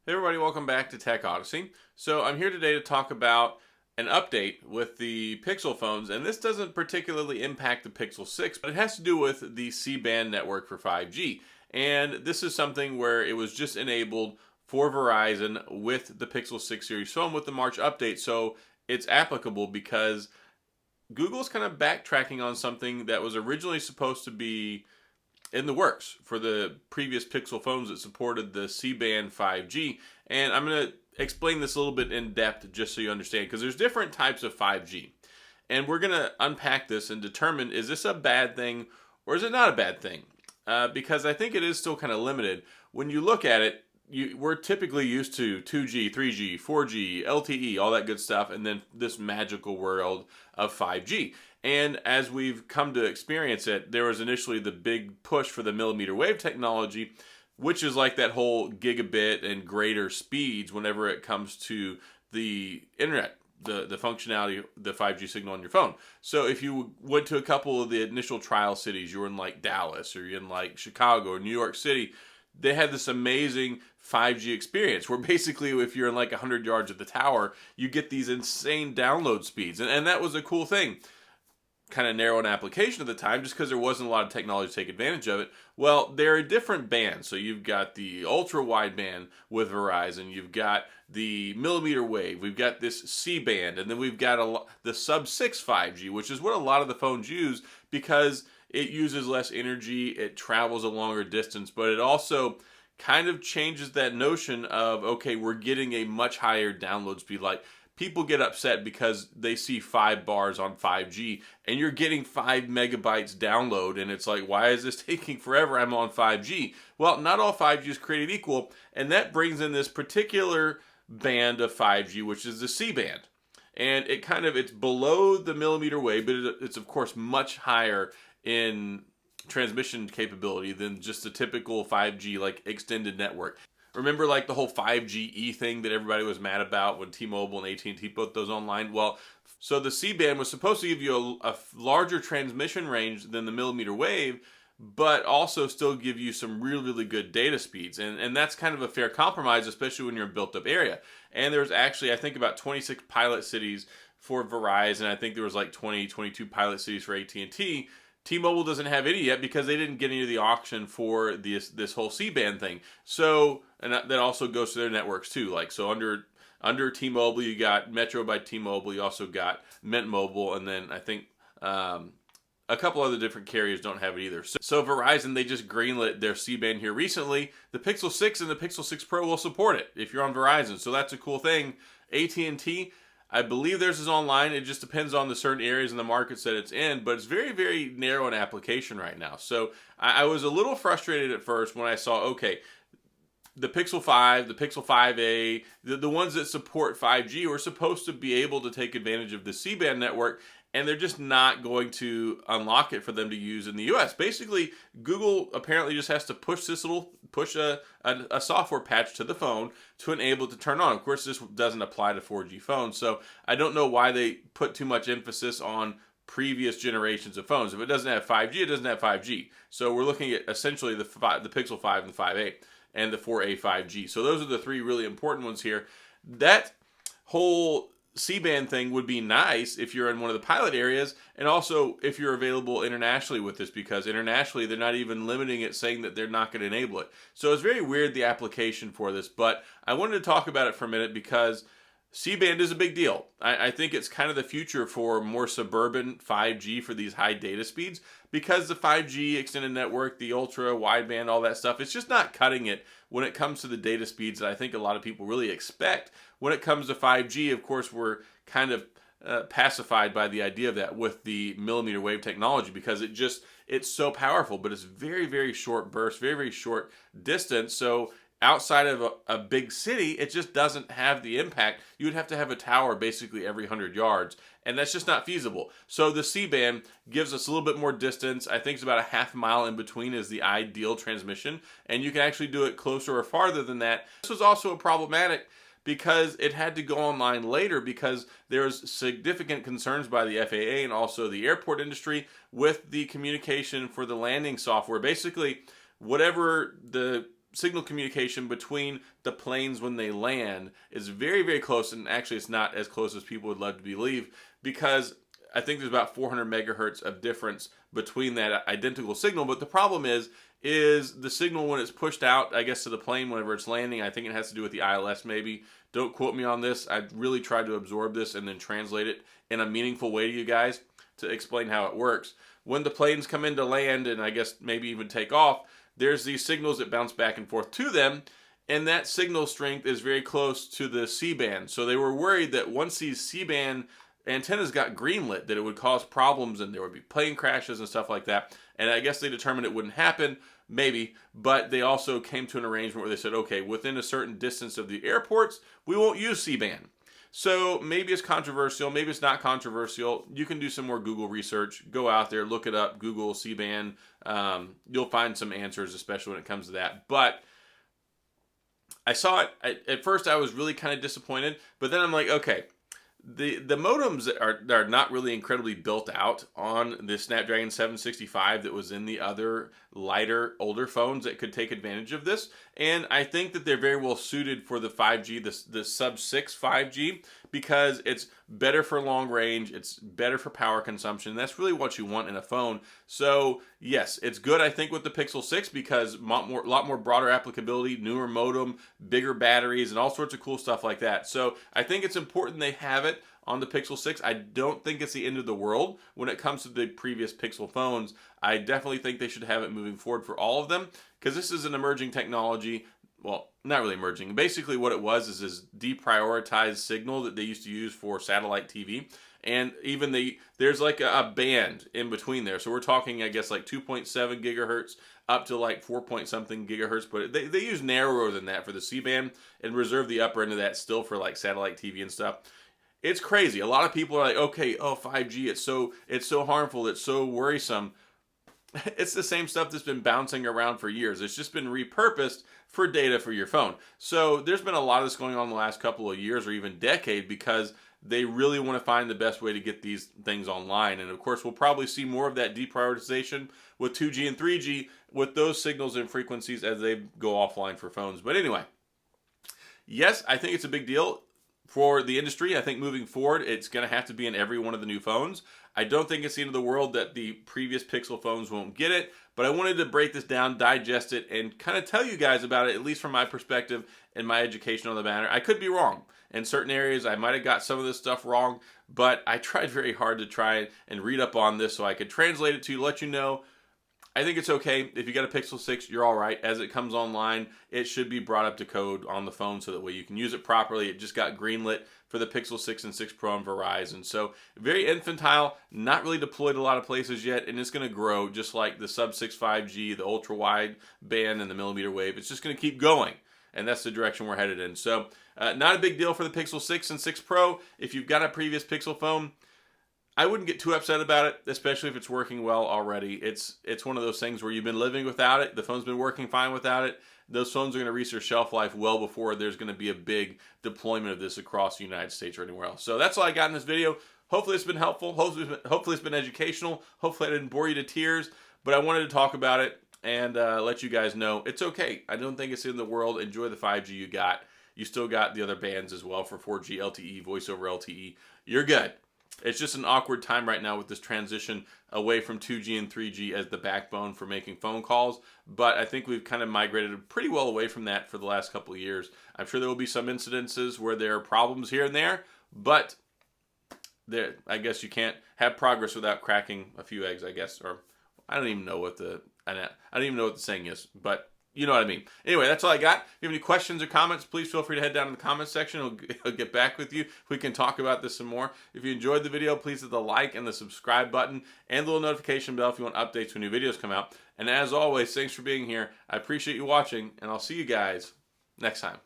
Hey everybody, welcome back to Tech Odyssey. So I'm here today to talk about an update with the Pixel phones, and this doesn't particularly impact the Pixel 6, but it has to do with the C-band network for 5G. And this is something where it was just enabled for Verizon with the Pixel 6 series phone with the March update, so it's applicable because Google's kind of backtracking on something that was originally supposed to be in the works for the previous Pixel phones that supported the C-band 5G. And I'm going to explain this a little bit in depth just so you understand, because there's different types of 5G. And we're going to unpack this and determine, is this a bad thing or is it not a bad thing? Because I think it is still kind of limited. When you look at it, we're typically used to 2G, 3G, 4G, LTE, all that good stuff, and then this magical world of 5G. And as we've come to experience it, there was initially the big push for the millimeter wave technology, which is like that whole gigabit and greater speeds whenever it comes to the internet, the functionality, the 5G signal on your phone. So if you went to a couple of the initial trial cities, you were in like Dallas or you're in like Chicago or New York City, they had this amazing 5G experience where basically if you're in like 100 yards of the tower, you get these insane download speeds. And that was a cool thing. Kind of narrow an application at the time just because there wasn't a lot of technology to take advantage of it. Well, there are different bands. So you've got the ultra wideband with Verizon, you've got the millimeter wave, we've got this C band, and then we've got the sub 6 5G, which is what a lot of the phones use because it uses less energy, it travels a longer distance, but it also kind of changes that notion of, okay, we're getting a much higher download speed. Like, people get upset because they see 5 bars on 5G and you're getting 5 megabytes download, and it's like, why is this taking forever? I'm on 5G. Well, not all 5G is created equal, and that brings in this particular band of 5G, which is the C band. And it's below the millimeter wave, but it's of course much higher in transmission capability than just the typical 5G like extended network. Remember like the whole 5GE thing that everybody was mad about when T-Mobile and AT&T put those online? Well, so the C-band was supposed to give you a larger transmission range than the millimeter wave, but also still give you some really good data speeds. And that's kind of a fair compromise, especially when you're in a built up area. And there's actually, I think, about 26 pilot cities for Verizon. I think there was like 22 pilot cities for AT&T. T-Mobile doesn't have any yet because they didn't get into the auction for this whole C-band thing. So, and that also goes to their networks too. Like, so under T-Mobile, you got Metro by T-Mobile. You also got Mint Mobile, and then I think a couple other different carriers don't have it either. So Verizon, they just greenlit their C-band here recently. The Pixel 6 and the Pixel 6 Pro will support it if you're on Verizon. So that's a cool thing. AT&T, I believe theirs is online. It just depends on the certain areas in the markets that it's in, but it's very narrow in application right now. So I was a little frustrated at first when I saw, okay, the Pixel 5, the Pixel 5a, the ones that support 5G were supposed to be able to take advantage of the C-band network, and they're just not going to unlock it for them to use in the US. Basically, Google apparently just has to push a software patch to the phone to enable it to turn on. Of course, this doesn't apply to 4G phones, so I don't know why they put too much emphasis on previous generations of phones. If it doesn't have 5G, it doesn't have 5G. So we're looking at essentially the Pixel 5 and the 5a and the 4a 5G. So those are the three really important ones here. That whole C-band thing would be nice if you're in one of the pilot areas, and also if you're available internationally with this, because internationally they're not even limiting it, saying that they're not going to enable it. So it's very weird, the application for this, but I wanted to talk about it for a minute because C-band is a big deal. I think it's kind of the future for more suburban 5G for these high data speeds, because the 5G extended network, the ultra wideband, all that stuff, it's just not cutting it when it comes to the data speeds that I think a lot of people really expect. When it comes to 5G, of course, we're kind of pacified by the idea of that with the millimeter wave technology, because it's so powerful, but it's very short bursts, very short distance. So outside of a big city, it just doesn't have the impact. You would have to have a tower basically every 100 yards, and that's just not feasible. So the C-band gives us a little bit more distance. I think it's about a half mile in between is the ideal transmission, and you can actually do it closer or farther than that. This was also problematic because it had to go online later, because there's significant concerns by the FAA and also the airport industry with the communication for the landing software. Basically, whatever the signal communication between the planes when they land is very, very close, and actually it's not as close as people would love to believe, because I think there's about 400 megahertz of difference between that identical signal. But the problem is the signal when it's pushed out, I guess, to the plane whenever it's landing. I think it has to do with the ILS maybe. Don't quote me on this. I really tried to absorb this and then translate it in a meaningful way to you guys to explain how it works. When the planes come in to land, and I guess maybe even take off, there's these signals that bounce back and forth to them, and that signal strength is very close to the C-band. So they were worried that once these C-band antennas got greenlit, that it would cause problems and there would be plane crashes and stuff like that. And I guess they determined it wouldn't happen, maybe, but they also came to an arrangement where they said, okay, within a certain distance of the airports, we won't use C-band. So maybe it's controversial, maybe it's not controversial. You can do some more Google research. Go out there, look it up, Google C-band. You'll find some answers, especially when it comes to that. But I saw it. At first, I was really kind of disappointed. But then I'm like, okay, the modems are not really incredibly built out on the Snapdragon 765 that was in the other lighter, older phones that could take advantage of this. And I think that they're very well suited for the 5G, the sub-6 5G, because it's better for long range, it's better for power consumption. That's really what you want in a phone. So yes, it's good, I think, with the Pixel 6 because a lot more broader applicability, newer modem, bigger batteries, and all sorts of cool stuff like that. So I think it's important they have it on the Pixel 6. I don't think it's the end of the world when it comes to the previous Pixel phones. I definitely think they should have it moving forward for all of them, because this is an emerging technology. Well, not really emerging. Basically what it was is this deprioritized signal that they used to use for satellite TV. And even there's like a band in between there. So we're talking, I guess, like 2.7 gigahertz up to like 4 point something gigahertz. But they use narrower than that for the C-band and reserve the upper end of that still for like satellite TV and stuff. It's crazy. A lot of people are like, okay, oh, 5G, it's so harmful, it's so worrisome. It's the same stuff that's been bouncing around for years. It's just been repurposed for data for your phone. So there's been a lot of this going on the last couple of years or even decade because they really want to find the best way to get these things online. And of course, we'll probably see more of that deprioritization with 2G and 3G with those signals and frequencies as they go offline for phones. But anyway, yes, I think it's a big deal for the industry. I think moving forward, it's going to have to be in every one of the new phones. I don't think it's the end of the world that the previous Pixel phones won't get it, but I wanted to break this down, digest it, and kind of tell you guys about it, at least from my perspective and my education on the matter. I could be wrong. In certain areas, I might have got some of this stuff wrong, but I tried very hard to try and read up on this so I could translate it to you, let you know. I think it's okay. If you got a Pixel 6, you're all right. As it comes online, it should be brought up to code on the phone so that way you can use it properly. It just got greenlit for the Pixel 6 and 6 Pro on Verizon. So very infantile, not really deployed a lot of places yet, and it's going to grow just like the sub-6 5G, the ultra-wide band, and the millimeter wave. It's just going to keep going, and that's the direction we're headed in. So not a big deal for the Pixel 6 and 6 Pro. If you've got a previous Pixel phone, I wouldn't get too upset about it, especially if it's working well already. It's one of those things where you've been living without it. The phone's been working fine without it. Those phones are going to reach their shelf life well before there's going to be a big deployment of this across the United States or anywhere else. So that's all I got in this video. Hopefully it's been helpful. Hopefully it's been educational. Hopefully I didn't bore you to tears. But I wanted to talk about it and let you guys know it's okay. I don't think it's in the world. Enjoy the 5G you got. You still got the other bands as well for 4G LTE, voice over LTE. You're good. It's just an awkward time right now with this transition away from 2G and 3G as the backbone for making phone calls. But I think we've kind of migrated pretty well away from that for the last couple of years. I'm sure there will be some incidences where there are problems here and there, but I guess you can't have progress without cracking a few eggs, I guess. Or I don't even know what the saying is, but you know what I mean. Anyway, that's all I got. If you have any questions or comments, please feel free to head down in the comments section. I'll get back with you. We can talk about this some more. If you enjoyed the video, please hit the like and the subscribe button and the little notification bell if you want updates when new videos come out. And as always, thanks for being here. I appreciate you watching, and I'll see you guys next time.